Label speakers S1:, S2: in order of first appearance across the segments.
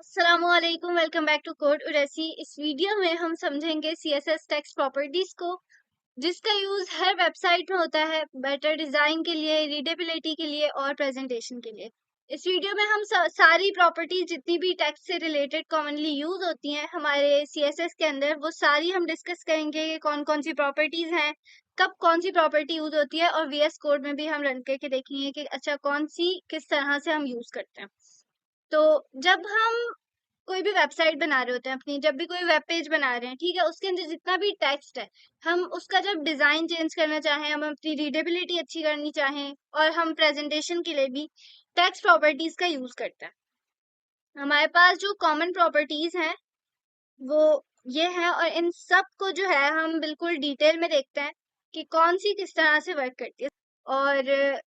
S1: अस्सलामुअलैकुम, welcome back to code उरेसी। इस video में हम समझेंगे सीएसएस टेक्स्ट प्रॉपर्टीज को, जिसका यूज हर वेबसाइट में होता है बेटर डिजाइन के लिए, रीडेबिलिटी के लिए और प्रेजेंटेशन के लिए। इस वीडियो में हम सारी प्रॉपर्टीज जितनी भी टेक्स्ट से रिलेटेड कॉमनली यूज होती हैं हमारे सीएसएस के अंदर, वो सारी हम डिस्कस करेंगे कि कौन कौन सी प्रॉपर्टीज हैं, कब कौन सी प्रॉपर्टी यूज होती है, और वीएस कोड में भी हम रन करके देखेंगे कि अच्छा कौन सी किस तरह से हम यूज करते हैं। तो जब हम कोई भी वेबसाइट बना रहे होते हैं अपनी, जब भी कोई वेब पेज बना रहे हैं, ठीक है, उसके अंदर जितना भी टेक्स्ट है, हम उसका जब डिजाइन चेंज करना चाहें, हम अपनी रीडेबिलिटी अच्छी करनी चाहें, और हम प्रेजेंटेशन के लिए भी टेक्स्ट प्रॉपर्टीज का यूज करते हैं। हमारे पास जो कॉमन प्रॉपर्टीज हैं वो ये है, और इन सब को जो है हम बिल्कुल डिटेल में देखते हैं कि कौन सी किस तरह से वर्क करती है। और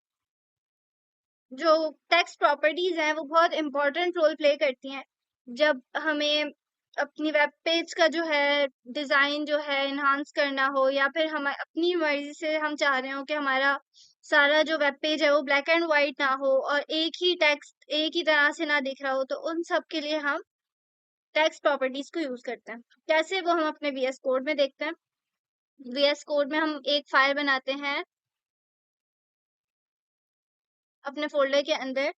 S1: जो टेक्स्ट प्रॉपर्टीज हैं वो बहुत इंपॉर्टेंट रोल प्ले करती हैं जब हमें अपनी वेब पेज का जो है डिजाइन जो है इन्हांस करना हो, या फिर हम अपनी मर्जी से हम चाह रहे हो कि हमारा सारा जो वेब पेज है वो ब्लैक एंड व्हाइट ना हो और एक ही टेक्स्ट एक ही तरह से ना दिख रहा हो, तो उन सब के लिए हम टेक्स्ट प्रॉपर्टीज को यूज करते हैं। कैसे, वो हम अपने वीएस कोड में देखते हैं। वीएस कोड में हम एक फाइल बनाते हैं अपने फोल्डर के अंदर,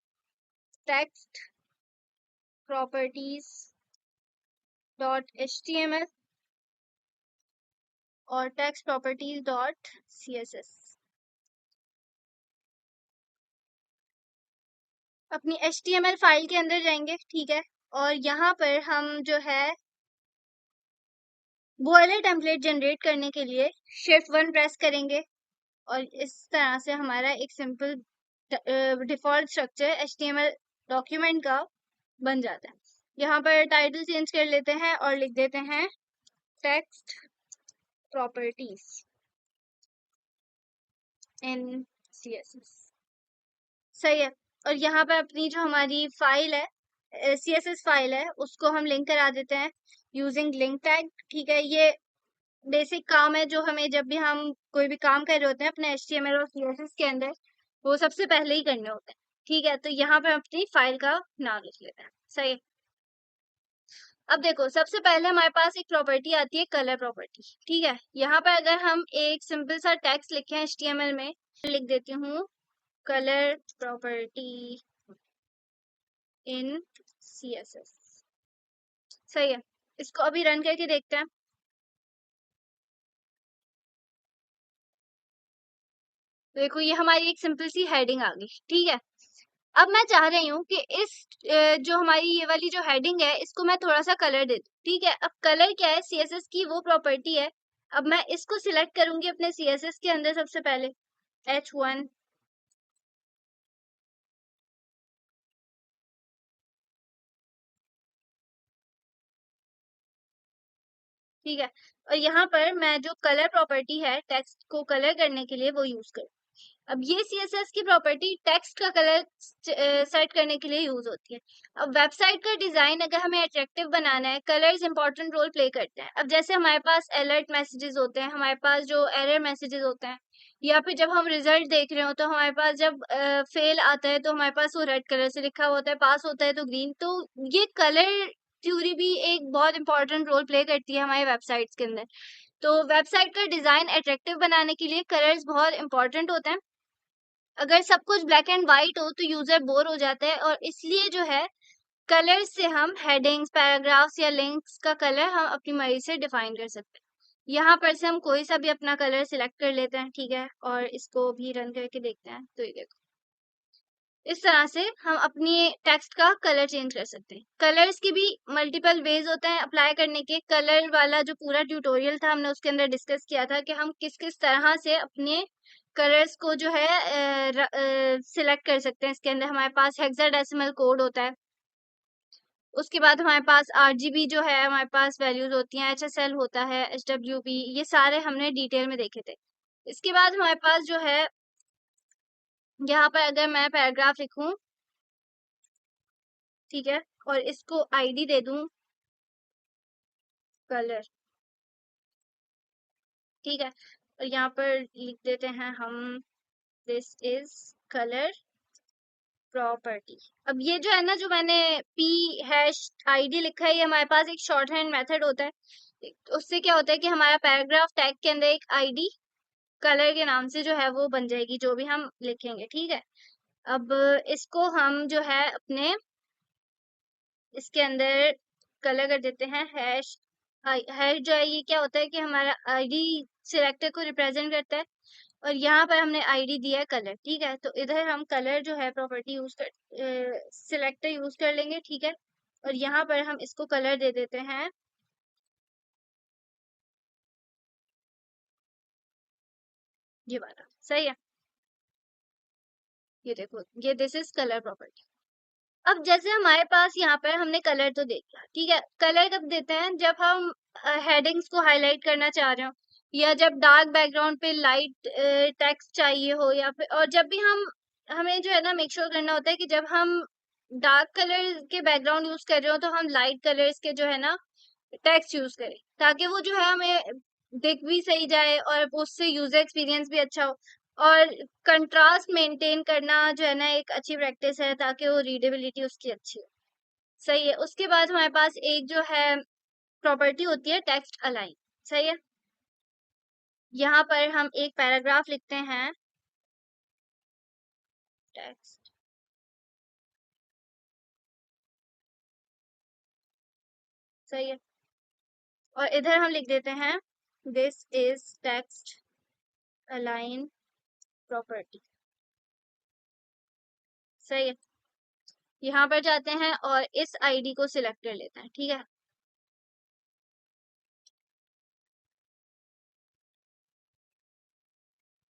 S1: टेक्स्ट प्रॉपर्टीज .html और टेक्स्ट प्रॉपर्टीज .css। अपनी html फाइल के अंदर जाएंगे, ठीक है, और यहाँ पर हम जो है बॉयलर टेम्पलेट जनरेट करने के लिए Shift 1 प्रेस करेंगे, और इस तरह से हमारा एक simple default structure HTML document का बन जाता है। यहाँ पर टाइटल चेंज कर लेते हैं और लिख देते हैं टेक्स्ट प्रॉपर्टीज इन CSS। सही है। और यहाँ पर अपनी जो हमारी फाइल है, CSS फाइल है, उसको हम लिंक करा देते हैं यूजिंग लिंक टैग। ठीक है, ये बेसिक काम है जो हमें जब भी हम कोई भी काम कर रहे होते हैं अपने HTML और CSS के अंदर, वो सबसे पहले ही करने होते हैं। ठीक है, तो यहाँ पर अपनी फाइल का नाम लिख लेते हैं। सही है। अब देखो, सबसे पहले हमारे पास एक प्रॉपर्टी आती है कलर प्रॉपर्टी। ठीक है, यहाँ पर अगर हम एक सिंपल सा टेक्स्ट लिखें HTML में, लिख देती हूँ कलर प्रॉपर्टी इन CSS। सही है। इसको अभी रन करके देखते हैं। देखो, ये हमारी एक सिंपल सी हेडिंग आ गई। ठीक है, अब मैं चाह रही हूँ कि इस जो हमारी ये वाली जो हेडिंग है, इसको मैं थोड़ा सा कलर दे दूँ। ठीक है, अब कलर क्या है, CSS की वो प्रॉपर्टी है। अब मैं इसको सिलेक्ट करूंगी अपने CSS के अंदर, सबसे पहले H1। ठीक है, और यहाँ पर मैं जो कलर प्रॉपर्टी है टेक्स्ट को कलर करने के लिए वो यूज करूँ। अब ये CSS की प्रॉपर्टी टेक्स्ट का कलर सेट करने के लिए यूज होती है। अब वेबसाइट का डिजाइन अगर हमें अट्रैक्टिव बनाना है, कलर्स इंपॉर्टेंट रोल प्ले करते हैं। अब जैसे हमारे पास अलर्ट मैसेजेस होते हैं, हमारे पास जो एरर मैसेजेस होते हैं, या फिर जब हम रिजल्ट देख रहे हो तो हमारे पास जब फेल आता है तो हमारे पास वो रेड कलर से लिखा होता है, पास होता है तो ग्रीन। तो ये कलर थ्योरी भी एक बहुत इंपॉर्टेंट रोल प्ले करती है हमारे वेबसाइट्स के अंदर। तो वेबसाइट का डिजाइन अट्रैक्टिव बनाने के लिए कलर्स बहुत इंपॉर्टेंट होते हैं। अगर सब कुछ ब्लैक एंड व्हाइट हो तो यूजर बोर हो जाता है, और इसलिए जो है कलर्स से हम हेडिंग्स, पैराग्राफ्स या लिंक्स का कलर हम अपनी मर्जी से डिफाइन कर सकते हैं। यहाँ पर से हम कोई सा भी अपना कलर सिलेक्ट कर लेते हैं। ठीक है, और इसको भी रन करके देखते हैं। तो ये देखो, इस तरह से हम अपनी टेक्स्ट का कलर चेंज कर सकते हैं। कलर्स की भी मल्टीपल वेज होते हैं अप्लाई करने के। कलर वाला जो पूरा ट्यूटोरियल था, हमने उसके अंदर डिस्कस किया था कि हम किस किस तरह से अपने कलर्स को जो है सिलेक्ट कर सकते हैं। इसके अंदर हमारे पास हेक्साडेसिमल कोड होता है, उसके बाद हमारे पास RGB जो है, हमारे पास वैल्यूज होती हैं, HSL होता है, HWB, ये सारे हमने डिटेल में देखे थे। इसके बाद हमारे पास जो है, यहाँ पर अगर मैं पैराग्राफ लिखूं, ठीक है, और इसको ID दे दूं कलर। ठीक है, और यहाँ पर लिख देते हैं हम दिस इज कलर प्रॉपर्टी। अब ये जो है ना, जो मैंने p हैश id लिखा है, ये हमारे पास एक शॉर्ट हैंड मेथड होता है। उससे क्या होता है कि हमारा पैराग्राफ टैग के अंदर एक id कलर के नाम से जो है वो बन जाएगी, जो भी हम लिखेंगे। ठीक है, अब इसको हम जो है अपने इसके अंदर कलर कर देते हैं हैश। हैश जो है ये क्या होता है कि हमारा आईडी सिलेक्टर को रिप्रेजेंट करता है, और यहाँ पर हमने आईडी दिया है कलर। ठीक है, तो इधर हम कलर जो है प्रॉपर्टी यूज कर सिलेक्टर यूज कर लेंगे। ठीक है, और यहाँ पर हम इसको कलर दे देते हैं ये वाला। सही है, ये देखो, ये दिस इज कलर प्रॉपर्टी। अब जैसे हमारे पास यहाँ पर हमने कलर तो दे दिया। ठीक है, कलर कब देते हैं? जब हम हेडिंग्स को हाईलाइट करना चाह रहे हो, या जब डार्क बैकग्राउंड पे लाइट टेक्स्ट चाहिए हो, या फिर और जब भी हमें जो है ना मेक श्योर करना होता है कि जब हम डार्क कलर के बैकग्राउंड यूज कर रहे हो तो हम लाइट कलर्स के जो है ना टेक्स्ट यूज करें, ताकि वो जो है हमें दिख भी सही जाए और उससे यूजर एक्सपीरियंस भी अच्छा हो। और कंट्रास्ट मेंटेन करना जो है ना एक अच्छी प्रैक्टिस है, ताकि वो रीडेबिलिटी उसकी अच्छी हो। सही है। उसके बाद हमारे पास एक जो है प्रॉपर्टी होती है टेक्स्ट अलाइन। सही है, यहाँ पर हम एक पैराग्राफ लिखते हैं टेक्स्ट। सही है, और इधर हम लिख देते हैं this is text align property. सही है, यहाँ पर जाते हैं और इस आईडी को सिलेक्ट कर लेते हैं। ठीक है,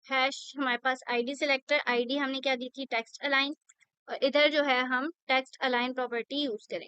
S1: हैश हमारे पास आईडी सिलेक्टर, आईडी हमने क्या दी थी? टेक्स्ट अलाइन, और इधर जो है हम टेक्स्ट अलाइन प्रॉपर्टी यूज करें।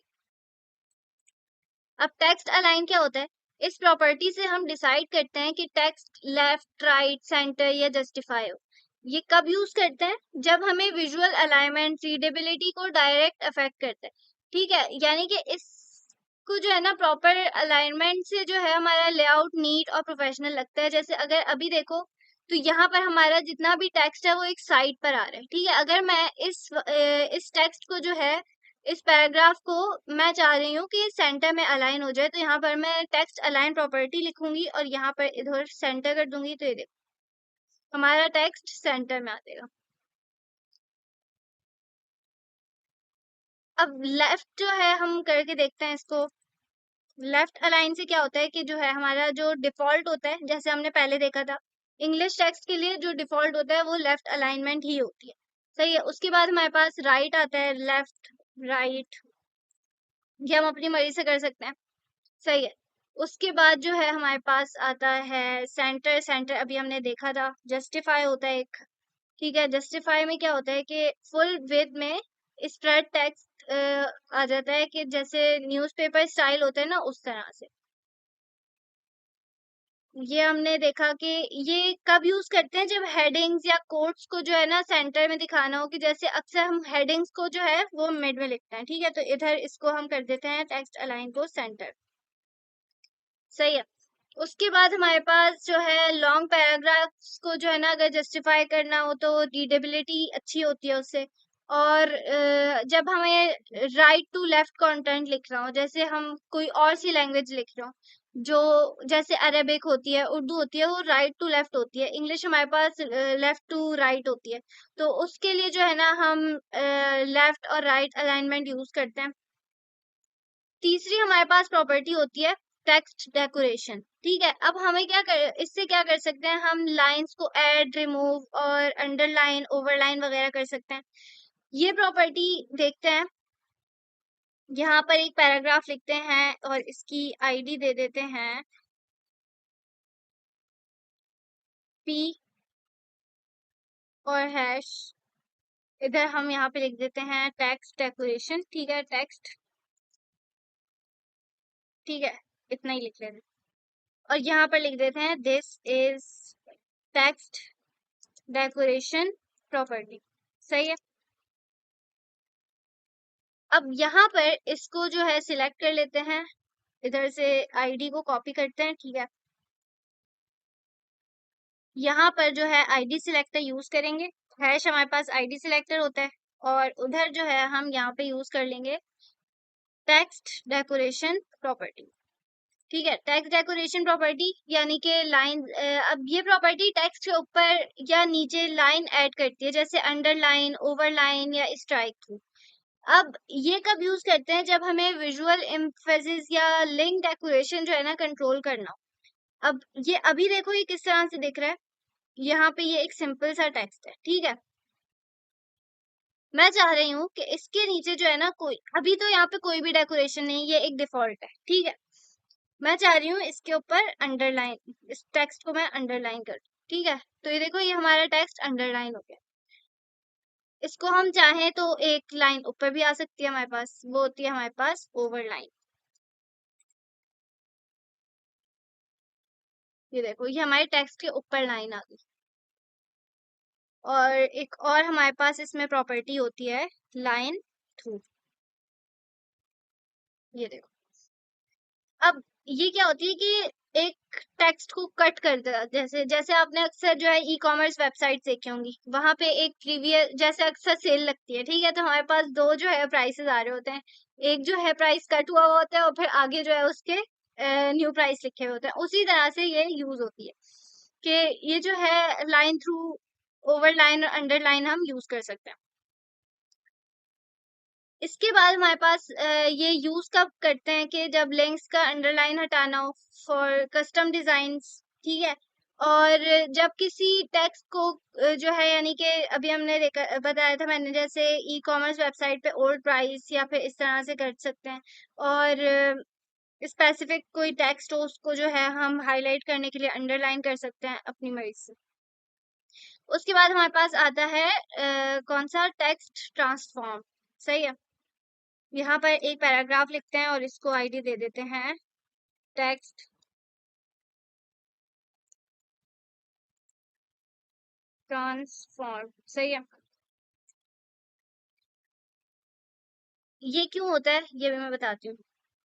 S1: अब टेक्स्ट अलाइन क्या होता है? इस प्रॉपर्टी से हम डिसाइड करते हैं कि टेक्स्ट लेफ्ट, राइट, सेंटर या जस्टिफाई हो। ये कब यूज करते हैं? जब हमें विजुअल अलाइनमेंट, रीडेबिलिटी को डायरेक्ट अफेक्ट करता है। ठीक है, यानी कि इसको जो है ना प्रॉपर अलाइनमेंट से जो है हमारा लेआउट नीट और प्रोफेशनल लगता है। जैसे अगर अभी देखो तो यहाँ पर हमारा जितना भी टेक्स्ट है वो एक साइड पर आ रहा है। ठीक है, अगर मैं इस टेक्स्ट को जो है, इस पैराग्राफ को मैं चाह रही हूँ कि सेंटर में अलाइन हो जाए, तो यहाँ पर मैं टेक्स्ट अलाइन प्रॉपर्टी लिखूंगी और यहाँ पर इधर सेंटर कर दूंगी, तो ये देखो हमारा टेक्स्ट सेंटर में आ जाएगा। अब लेफ्ट जो है हम करके देखते हैं इसको। लेफ्ट अलाइन से क्या होता है कि जो है हमारा जो डिफॉल्ट होता है, जैसे हमने पहले देखा था इंग्लिश टेक्स्ट के लिए जो डिफॉल्ट होता है वो लेफ्ट अलाइनमेंट ही होती है। सही है, उसके बाद हमारे पास राइट आता है, लेफ्ट, राइट, ये हम अपनी मर्जी से कर सकते हैं। सही है, उसके बाद जो है हमारे पास आता है सेंटर। सेंटर अभी हमने देखा था। जस्टिफाई होता है एक। ठीक है, जस्टिफाई में क्या होता है कि फुल विड्थ में स्प्रेड टेक्स्ट आ जाता है, कि जैसे न्यूज़पेपर स्टाइल होता है ना उस तरह से। ये हमने देखा कि ये कब यूज करते हैं? जब हेडिंग्स या कोट्स को जो है ना सेंटर में दिखाना हो, कि जैसे अक्सर हम हेडिंग्स को जो है वो मिड में लिखते हैं। ठीक है, तो इधर इसको हम कर देते हैं टेक्स्ट अलाइन को सेंटर। सही है, उसके बाद हमारे पास जो है लॉन्ग पैराग्राफ्स को जो है ना अगर जस्टिफाई करना हो तो रीडेबिलिटी अच्छी होती है उससे। और जब हमें राइट टू लेफ्ट कंटेंट लिखना हो, जैसे हम कोई और सी लैंग्वेज लिख रहे हो, जो जैसे अरेबिक होती है, उर्दू होती है, वो राइट टू लेफ्ट होती है। इंग्लिश हमारे पास लेफ्ट टू राइट होती है। तो उसके लिए जो है ना हम लेफ्ट और राइट अलाइनमेंट यूज करते हैं। तीसरी हमारे पास प्रॉपर्टी होती है टेक्स्ट डेकोरेशन। ठीक है, अब हमें इससे क्या कर सकते हैं? हम लाइंस को ऐड, रिमूव और अंडरलाइन, ओवरलाइन वगैरह कर सकते हैं। ये प्रॉपर्टी देखते हैं। यहाँ पर एक पैराग्राफ लिखते हैं और इसकी आईडी दे देते हैं p और हैश। इधर हम यहाँ पे लिख देते हैं टेक्स्ट डेकोरेशन। ठीक है, टेक्स्ट, ठीक है, इतना ही लिख लेते हैं। और यहाँ पर लिख देते हैं this is text decoration property. सही है, अब यहाँ पर इसको जो है सिलेक्ट कर लेते हैं, इधर से आईडी को कॉपी करते हैं। ठीक है, यहाँ पर जो है आईडी सिलेक्टर यूज करेंगे। हैश हमारे पास आईडी सिलेक्टर होता है। और उधर जो है हम यहाँ पे यूज कर लेंगे टेक्स्ट डेकोरेशन प्रॉपर्टी। ठीक है, टेक्स्ट डेकोरेशन प्रॉपर्टी यानी कि लाइन, अब ये प्रॉपर्टी टेक्स्ट के ऊपर या नीचे लाइन ऐड करती है, जैसे अंडरलाइन, ओवरलाइन या स्ट्राइक थ्रू। अब ये कब यूज करते हैं, जब हमें विजुअल एम्फेसिस या लिंक डेकोरेशन जो है ना कंट्रोल करना हो। अब ये अभी देखो ये किस तरह से दिख रहा है, यहाँ पे ये एक सिंपल सा टेक्स्ट है। ठीक है, मैं चाह रही हूँ कि इसके नीचे जो है ना कोई, अभी तो यहाँ पे कोई भी डेकोरेशन नहीं, ये एक डिफॉल्ट है। ठीक है, मैं चाह रही हूँ इसके ऊपर अंडरलाइन, इस टेक्स्ट को मैं अंडरलाइन कर दूं। ठीक है, तो ये देखो ये हमारा टेक्स्ट अंडरलाइन हो गया। इसको हम चाहें तो एक लाइन ऊपर भी आ सकती है हमारे पास, वो होती है हमारे पास ओवरलाइन। ये देखो ये हमारे टेक्स्ट के ऊपर लाइन आ गई। और एक और हमारे पास इसमें प्रॉपर्टी होती है लाइन थ्रू। ये देखो, अब ये क्या होती है कि एक टेक्स्ट को कट कर देगा, जैसे जैसे आपने अक्सर जो है ई कॉमर्स वेबसाइट देखी होंगी, वहां पे एक प्रीवियस जैसे अक्सर सेल लगती है। ठीक है, तो हमारे पास दो जो है प्राइसेस आ रहे होते हैं, एक जो है प्राइस कट हुआ हुआ होता है और फिर आगे जो है उसके न्यू प्राइस लिखे हुए होते हैं। उसी तरह से ये यूज होती है कि ये जो है लाइन थ्रू, ओवरलाइन और अंडरलाइन हम यूज कर सकते हैं। इसके बाद हमारे पास ये यूज कब करते हैं कि जब लिंक्स का अंडरलाइन हटाना हो फॉर कस्टम डिजाइंस। ठीक है, और जब किसी टेक्स्ट को जो है यानी कि अभी हमने बताया था मैंने, जैसे ई कॉमर्स वेबसाइट पे ओल्ड प्राइस या फिर इस तरह से कर सकते हैं, और स्पेसिफिक कोई टेक्स्ट हो उसको जो है हम हाईलाइट करने के लिए अंडरलाइन कर सकते हैं अपनी मर्जी से। उसके बाद हमारे पास आता है कौन सा, टेक्स्ट ट्रांसफॉर्म। सही है, यहाँ पर एक पैराग्राफ लिखते हैं और इसको आईडी दे देते हैं टेक्स्ट ट्रांसफॉर्म। सही है, ये क्यों होता है ये भी मैं बताती हूँ।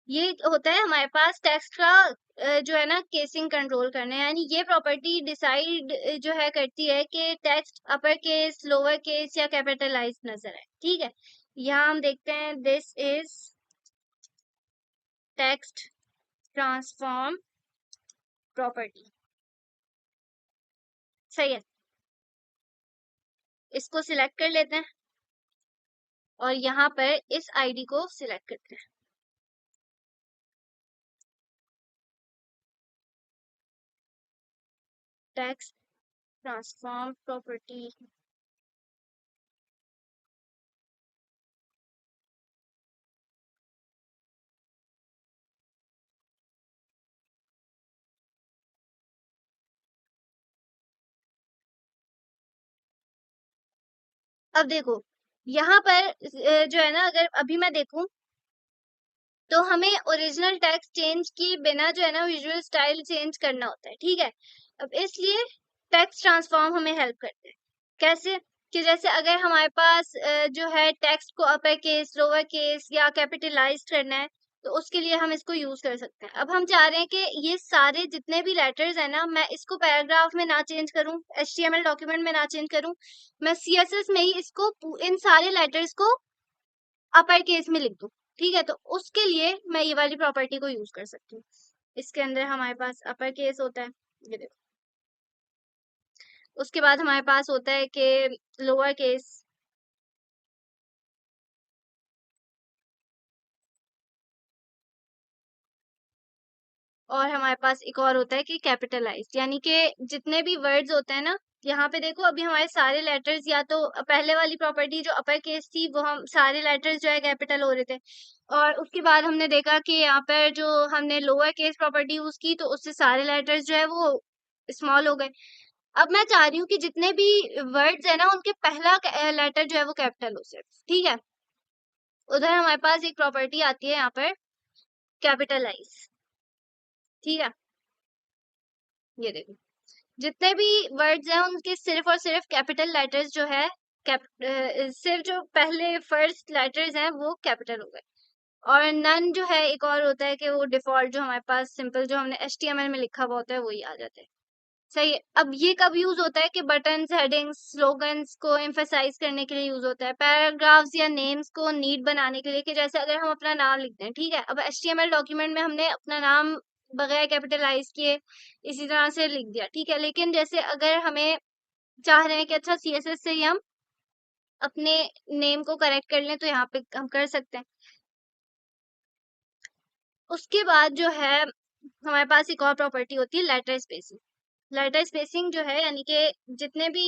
S1: ये होता है हमारे पास टेक्स्ट का जो है ना केसिंग कंट्रोल करना है, यानी ये प्रॉपर्टी डिसाइड जो है करती है कि text upper case, lower case या कैपिटलाइज नजर है। ठीक है, यहाँ हम देखते हैं this is text transform property. सही है, इसको सिलेक्ट कर लेते हैं और यहाँ पर इस आईडी को सिलेक्ट करते हैं, टेक्स्ट ट्रांसफॉर्म प्रॉपर्टी। अब देखो यहाँ पर जो है ना, अगर अभी मैं देखूं तो हमें ओरिजिनल टेक्स्ट चेंज किए बिना जो है ना विजुअल स्टाइल चेंज करना होता है। ठीक है, अब इसलिए टेक्स्ट ट्रांसफॉर्म हमें हेल्प करते हैं। कैसे, कि जैसे अगर हमारे पास जो है टेक्स्ट को अपर केस, लोअर केस या कैपिटलाइज करना है, तो उसके लिए हम इसको यूज कर सकते हैं। अब हम चाह रहे हैं कि ये सारे जितने भी लेटर्स है ना, मैं इसको पैराग्राफ में ना चेंज करूं, HTML डॉक्यूमेंट में ना चेंज करूं, मैं CSS में ही इसको इन सारे लेटर्स को अपर केस में लिख दूं। ठीक है, तो उसके लिए मैं ये वाली प्रॉपर्टी को यूज कर सकती हूँ। इसके अंदर हमारे पास अपर केस होता है, ये देखो। उसके बाद हमारे पास होता है कि लोअर केस, और हमारे पास एक और होता है कि कैपिटलाइज, यानी कि जितने भी वर्ड्स होते हैं ना, यहाँ पे देखो अभी हमारे सारे लेटर्स, या तो पहले वाली प्रॉपर्टी जो अपर केस थी वो हम सारे लेटर्स जो है कैपिटल हो रहे थे, और उसके बाद हमने देखा कि यहाँ पर जो हमने लोअर केस प्रॉपर्टी यूज की तो उससे सारे लेटर्स जो है वो स्मॉल हो गए। अब मैं चाह रही हूँ कि जितने भी वर्ड्स है ना उनके पहला लेटर जो है वो कैपिटल हो सिर्फ। ठीक है, उधर हमारे पास एक प्रॉपर्टी आती है यहाँ पर कैपिटलाइज। ठीक है, ये देखो जितने भी वर्ड्स हैं उनके सिर्फ और सिर्फ कैपिटल लेटर्स जो है सिर्फ जो पहले फर्स्ट लेटर्स हैं वो कैपिटल हो गए, और नन जो है एक और होता है कि वो डिफॉल्ट जो हमारे पास सिंपल जो हमने HTML में लिखा हुआ होता है वही आ जाता है। सही है। अब ये कब यूज होता है कि बटन्स, हेडिंग्स, स्लोगन्स को एम्फेसाइज करने के लिए यूज होता है। पैराग्राफ्स या नेम्स को नीट बनाने के लिए, कि जैसे अगर हम अपना नाम लिखते हैं, ठीक है, अब एचटीएमएल डॉक्यूमेंट में हमने अपना नाम बगैर कैपिटलाइज किए इसी तरह से लिख दिया, ठीक है, लेकिन जैसे अगर हमें चाह रहे हैं कि अच्छा सीएसएस से ही हम अपने नेम को करेक्ट कर लें, तो यहाँ पे हम कर सकते हैं। उसके बाद जो है हमारे पास एक और प्रॉपर्टी होती है, लेटर स्पेसिंग। लेटर स्पेसिंग जो है, यानी कि जितने भी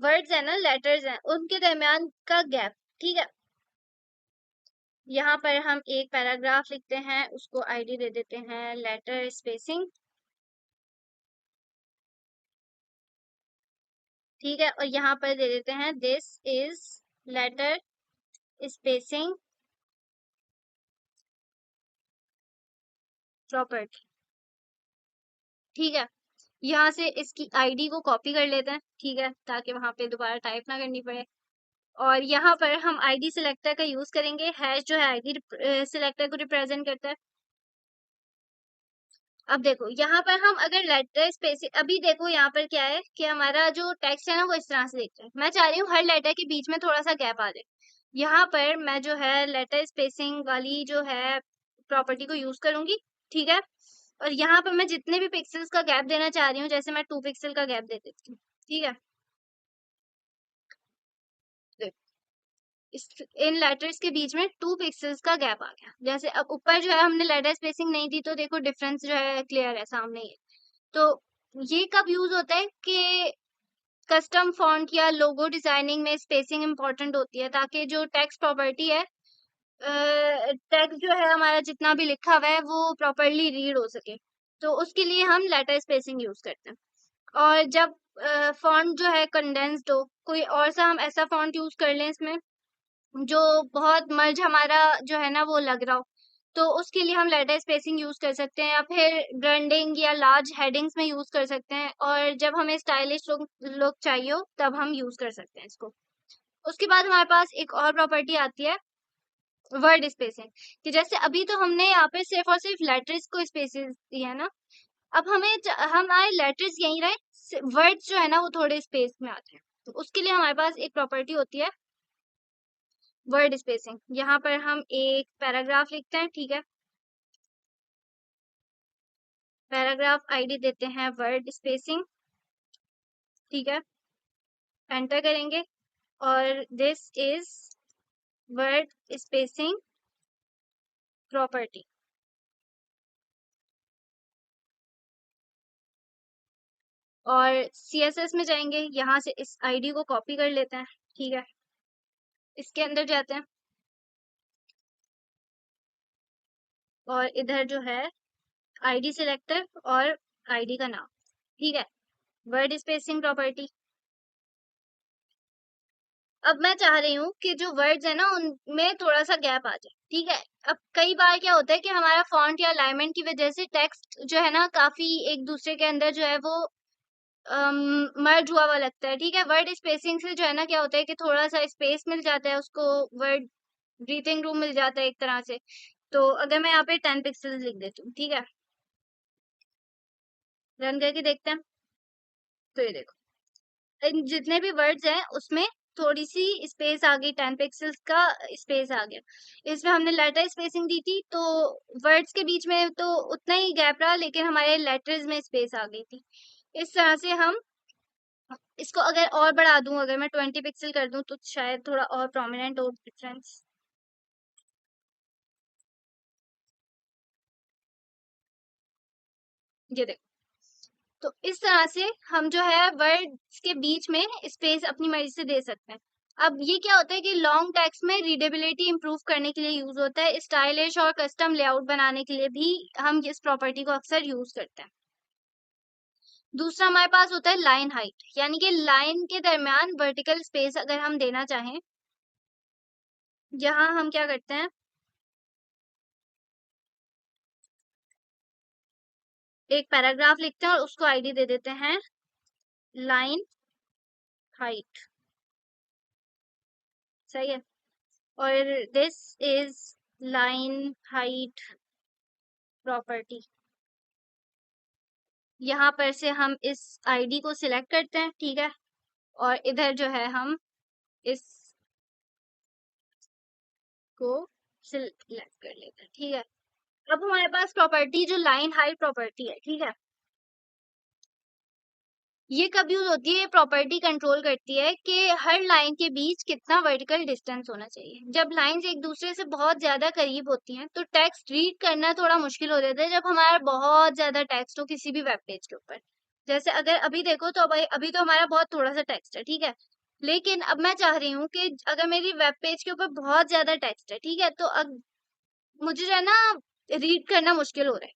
S1: वर्ड्स हैं ना, लेटर्स हैं, उनके दरमियान का गैप, ठीक है। यहाँ पर हम एक पैराग्राफ लिखते हैं, उसको आईडी दे देते हैं लेटर स्पेसिंग, ठीक है, और यहाँ पर दे देते हैं this is letter spacing property, ठीक है। यहाँ से इसकी आईडी को कॉपी कर लेते हैं, ठीक है, ताकि वहां पे दोबारा टाइप ना करनी पड़े। और यहाँ पर हम आईडी सिलेक्टर का यूज करेंगे। हैश जो है आईडी सिलेक्टर को रिप्रेजेंट करता है। अब देखो यहाँ पर हम अगर लेटर स्पेसिंग, अभी देखो यहाँ पर क्या है कि हमारा जो टेक्स्ट है ना वो इस तरह से दिखता है। मैं चाह रही हूँ हर लेटर के बीच में थोड़ा सा गैप आ जाए। यहाँ पर मैं जो है लेटर स्पेसिंग वाली जो है प्रॉपर्टी को यूज करूंगी, ठीक है। और यहाँ पर मैं जितने भी पिक्सल्स का गैप देना चाह रही हूँ, जैसे मैं 2 पिक्सल का गैप दे देती हूँ, ठीक है। इन लेटर्स के बीच में 2 पिक्सल्स का गैप आ गया। जैसे अब ऊपर जो है हमने लेटर स्पेसिंग नहीं दी, तो देखो डिफरेंस जो है क्लियर है, सामने ही है। तो ये कब यूज होता है कि कस्टम फॉन्ट या लोगो डिजाइनिंग में स्पेसिंग इंपॉर्टेंट होती है, ताकि जो टेक्स्ट प्रॉपर्टी है, टेक्स्ट जो है हमारा जितना भी लिखा हुआ है वो प्रॉपरली रीड हो सके, तो उसके लिए हम लेटर स्पेसिंग यूज करते हैं। और जब फॉन्ट जो है कंडेंस्ड हो, कोई और सा हम ऐसा फॉन्ट यूज कर लें इसमें जो बहुत मर्ज हमारा जो है ना वो लग रहा हो, तो उसके लिए हम लेटर स्पेसिंग यूज कर सकते हैं, या फिर ब्रांडिंग या लार्ज हेडिंग्स में यूज कर सकते हैं। और जब हमें स्टाइलिश लुक चाहिए हो, तब हम यूज कर सकते हैं इसको। उसके बाद हमारे पास एक और प्रॉपर्टी आती है, वर्ड स्पेसिंग, कि जैसे अभी तो हमने यहाँ पे सिर्फ और सिर्फ लेटर्स को स्पेसेस दिया है ना, अब हमारे लेटर्स यहीं रहे, वर्ड्स जो है ना वो थोड़े स्पेस में आते हैं, तो उसके लिए हमारे पास एक प्रॉपर्टी होती है वर्ड स्पेसिंग। यहाँ पर हम एक पैराग्राफ लिखते हैं, ठीक है, पैराग्राफ आईडी देते हैं वर्ड स्पेसिंग, ठीक है, एंटर करेंगे, और this is word spacing property. और सीएसएस में जाएंगे, यहाँ से इस आईडी को कॉपी कर लेते हैं, ठीक है, इसके अंदर जाते हैं, और इधर जो है आईडी सिलेक्टर और आईडी का नाम, ठीक है, वर्ड स्पेसिंग प्रॉपर्टी। अब मैं चाह रही हूँ कि जो वर्ड्स है ना उनमें थोड़ा सा गैप आ जाए, ठीक है। अब कई बार क्या होता है कि हमारा फॉन्ट या अलाइनमेंट की वजह से टेक्स्ट जो है ना काफी एक दूसरे के अंदर जो है वो मर्ज हुआ हुआ लगता है, ठीक है। वर्ड स्पेसिंग से जो है ना क्या होता है कि थोड़ा सा स्पेस मिल जाता है उसको, वर्ड ब्रीथिंग रूम मिल जाता है एक तरह से। तो अगर मैं यहाँ पे 10 पिक्सल लिख देती हूँ, ठीक है, रन करके देखते हैं, तो ये देखो इन जितने भी वर्ड्स हैं उसमें थोड़ी सी स्पेस आ गई, 10 पिक्सल्स का स्पेस आ गया। इसमें हमने लेटर स्पेसिंग दी थी, तो वर्ड्स के बीच में तो उतना ही गैप रहा, लेकिन हमारे लेटर्स में स्पेस आ गई थी। इस तरह से हम इसको अगर और बढ़ा दूं, अगर मैं 20 पिक्सल कर दूं, तो शायद थोड़ा और प्रोमिनेंट हो डिफरेंस। ये देखो, तो इस तरह से हम जो है वर्ड्स के बीच में स्पेस अपनी मर्जी से दे सकते हैं। अब ये क्या होता है कि लॉन्ग टेक्स्ट में रीडेबिलिटी इंप्रूव करने के लिए यूज होता है, स्टाइलिश और कस्टम लेआउट बनाने के लिए भी हम इस प्रॉपर्टी को अक्सर यूज करते हैं। दूसरा हमारे पास होता है लाइन हाइट, यानी कि लाइन के दरमियान वर्टिकल स्पेस अगर हम देना चाहें, यहाँ हम क्या करते हैं, एक पैराग्राफ लिखते हैं और उसको आईडी दे देते हैं लाइन हाइट, सही है, और this is line height property. यहाँ पर से हम इस आईडी को सिलेक्ट करते हैं, ठीक है, और इधर जो है हम इस को सिलेक्ट कर लेते हैं, ठीक है। अब हमारे पास प्रॉपर्टी जो लाइन हाइट प्रॉपर्टी है, ठीक है, ये कब यूज होती है? प्रॉपर्टी कंट्रोल करती है कि हर लाइन के बीच कितना वर्टिकल डिस्टेंस होना चाहिए। जब लाइंस एक दूसरे से बहुत ज्यादा करीब होती हैं तो टेक्स्ट रीड करना थोड़ा मुश्किल हो जाता है, जब हमारा बहुत ज्यादा टेक्स्ट हो किसी भी वेब पेज के ऊपर। जैसे अगर अभी देखो तो अभी तो हमारा बहुत थोड़ा सा टेक्स्ट है, ठीक है, लेकिन अब मैं चाह रही हूँ कि अगर मेरी वेब पेज के ऊपर बहुत ज्यादा टेक्स्ट है, ठीक है, तो अब मुझे जो है ना रीड करना मुश्किल हो रहा है।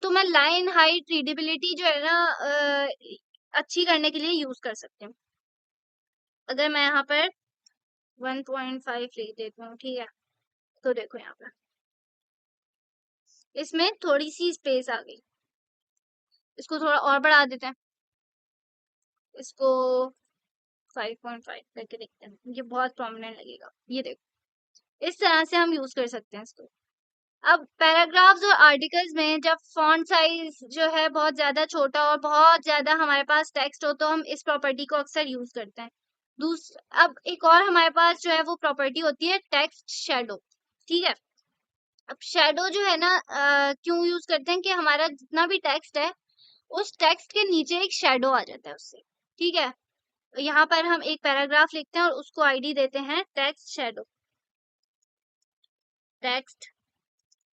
S1: तो मैं लाइन हाइट रीडेबिलिटी जो है ना अच्छी करने के लिए यूज कर सकती हूँ। अगर मैं यहाँ पर 1.5 लिख देती हूँ, ठीक है, तो देखो यहाँ पर इसमें थोड़ी सी स्पेस आ गई। इसको थोड़ा और बढ़ा देते हैं, इसको 5.5 करके देखते हैं, ये बहुत प्रोमिनेंट लगेगा। ये देखो, इस तरह से हम यूज कर सकते हैं इसको। अब पैराग्राफ्स और आर्टिकल्स में जब फॉन्ट साइज जो है बहुत ज्यादा छोटा और बहुत ज्यादा हमारे पास टेक्स्ट हो तो हम इस प्रॉपर्टी को अक्सर यूज करते हैं। अब एक और हमारे पास जो है वो प्रॉपर्टी होती है टेक्स्ट शेडो, ठीक है। अब शेडो जो है ना क्यों यूज करते हैं कि हमारा जितना भी टेक्स्ट है उस टेक्स्ट के नीचे एक शेडो आ जाता है उससे, ठीक है। यहाँ पर हम एक पैराग्राफ लिखते हैं और उसको आईडी देते हैं टेक्स्ट शेडो, टेक्स्ट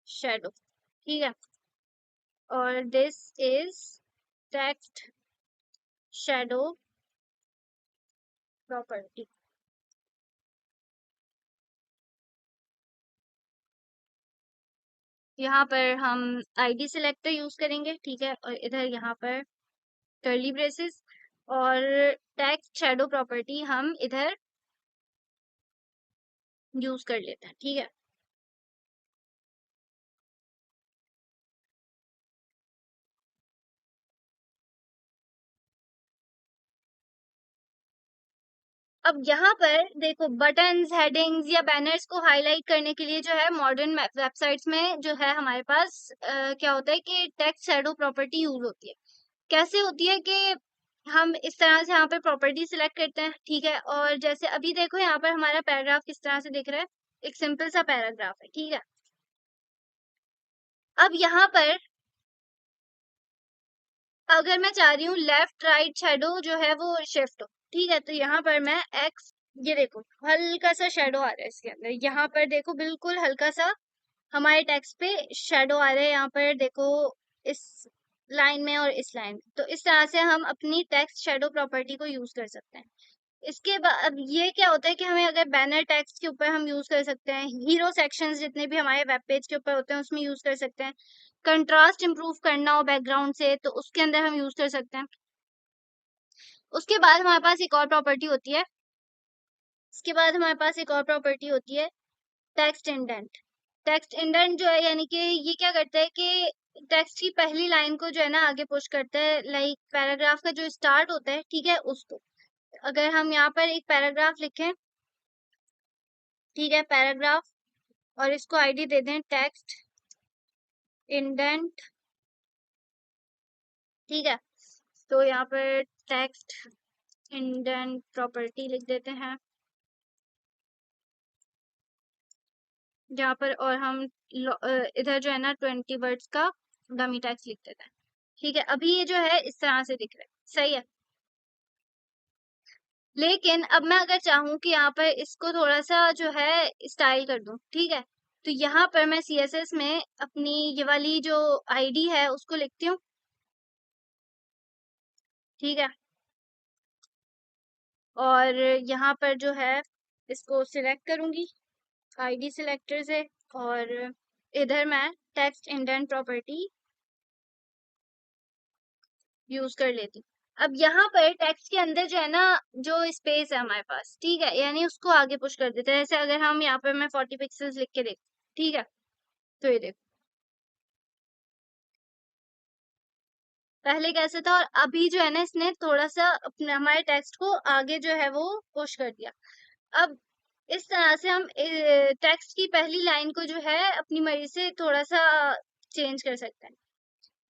S1: शेडो, ठीक है, और this is text shadow property. यहाँ पर हम आईडी सिलेक्टर यूज करेंगे, ठीक है, और इधर यहाँ पर कर्ली ब्रेसेस और टेक्स्ट शेडो प्रॉपर्टी हम इधर यूज कर लेते हैं, ठीक है। अब यहाँ पर देखो बटन्स, हेडिंग्स या बैनर्स को हाईलाइट करने के लिए जो है मॉडर्न वेबसाइट्स में जो है हमारे पास क्या होता है कि टेक्स्ट शैडो प्रॉपर्टी यूज होती है। कैसे होती है कि हम इस तरह से यहाँ पे प्रॉपर्टी सिलेक्ट करते हैं, ठीक है, और जैसे अभी देखो यहाँ पर हमारा पैराग्राफ किस तरह से दिख रहा है, एक सिंपल सा पैराग्राफ है, ठीक है। अब यहाँ पर अगर मैं चाह रही हूँ लेफ्ट राइट शेडो जो है वो शिफ्ट हो, ठीक है, तो यहाँ पर मैं एक्स, ये देखो हल्का सा शेडो आ रहा है इसके अंदर, यहाँ पर देखो बिल्कुल हल्का सा हमारे टेक्स्ट पे शेडो आ रहा है, यहाँ पर देखो इस लाइन में और इस लाइन में। तो इस तरह से हम अपनी टेक्स्ट शेडो प्रॉपर्टी को यूज कर सकते हैं। इसके बाद अब ये क्या होता है कि हमें अगर बैनर टेक्स्ट के ऊपर हम यूज कर सकते हैं, हीरो सेक्शंस जितने भी हमारे वेब पेज के ऊपर होते हैं उसमें यूज कर सकते हैं, कंट्रास्ट इंप्रूव करना हो बैकग्राउंड से तो उसके अंदर हम यूज कर सकते हैं। उसके बाद हमारे पास एक और प्रॉपर्टी होती है, इसके बाद हमारे पास एक और प्रॉपर्टी होती है टेक्स्ट इंडेंट। टेक्स्ट इंडेंट जो है यानी कि ये क्या करता है कि टेक्स्ट की पहली लाइन को जो है ना आगे पुश करता है, लाइक पैराग्राफ का जो स्टार्ट होता है, ठीक है, उसको अगर हम यहाँ पर एक पैराग्राफ लिखें, ठीक है, पैराग्राफ, और इसको आईडी दे दें टेक्स्ट इंडेंट, ठीक है, तो यहाँ पर टेक्स्ट इंडेंट प्रॉपर्टी लिख देते हैं जहाँ पर, और हम इधर जो है ना 20 वर्ड्स का डमी टेक्स्ट लिख देते हैं, ठीक है। अभी ये जो है इस तरह से दिख रहा है, सही है। लेकिन अब मैं अगर चाहूँ कि यहाँ पर इसको थोड़ा सा जो है स्टाइल कर दूं, ठीक है, तो यहाँ पर मैं सीएसएस में अपनी ये वाली जो आईडी है उसको लिखती हूँ, ठीक है, और यहाँ पर जो है इसको सिलेक्ट करूंगी आईडी सिलेक्टर से, और इधर मैं टेक्स्ट इंडेंट प्रॉपर्टी यूज कर लेती हूँ। अब यहाँ पर टेक्स्ट के अंदर जो है ना जो स्पेस है हमारे पास, ठीक है, यानी उसको आगे पुश कर देते हैं। जैसे अगर हम यहाँ पर मैं 40 पिक्सल्स लिख के देख, ठीक है, तो ये देखो पहले कैसे था और अभी जो है ना इसने थोड़ा सा अपने हमारे टेक्स्ट को आगे जो है वो पुश कर दिया। अब इस तरह से हम टेक्स्ट की पहली लाइन को जो है अपनी मर्जी से थोड़ा सा चेंज कर सकते हैं।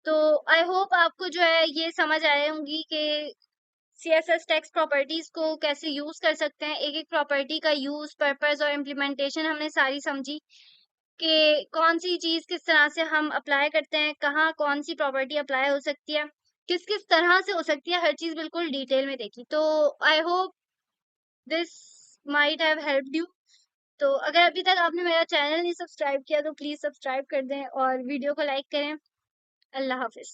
S1: तो आई होप आपको जो है ये समझ आए होंगी कि सीएसएस टेक्स्ट प्रॉपर्टीज को कैसे यूज कर सकते हैं। एक एक प्रॉपर्टी का यूज, पर्पस और इम्प्लीमेंटेशन हमने सारी समझी कि कौन सी चीज किस तरह से हम अप्लाई करते हैं, कहाँ कौन सी प्रॉपर्टी अप्लाई हो सकती है, किस किस तरह से हो सकती है, हर चीज बिल्कुल डिटेल में देखी। तो I hope this might have helped you. तो अगर अभी तक आपने मेरा चैनल नहीं सब्सक्राइब किया तो प्लीज सब्सक्राइब कर दें और वीडियो को लाइक करें। अल्लाह हाफिज।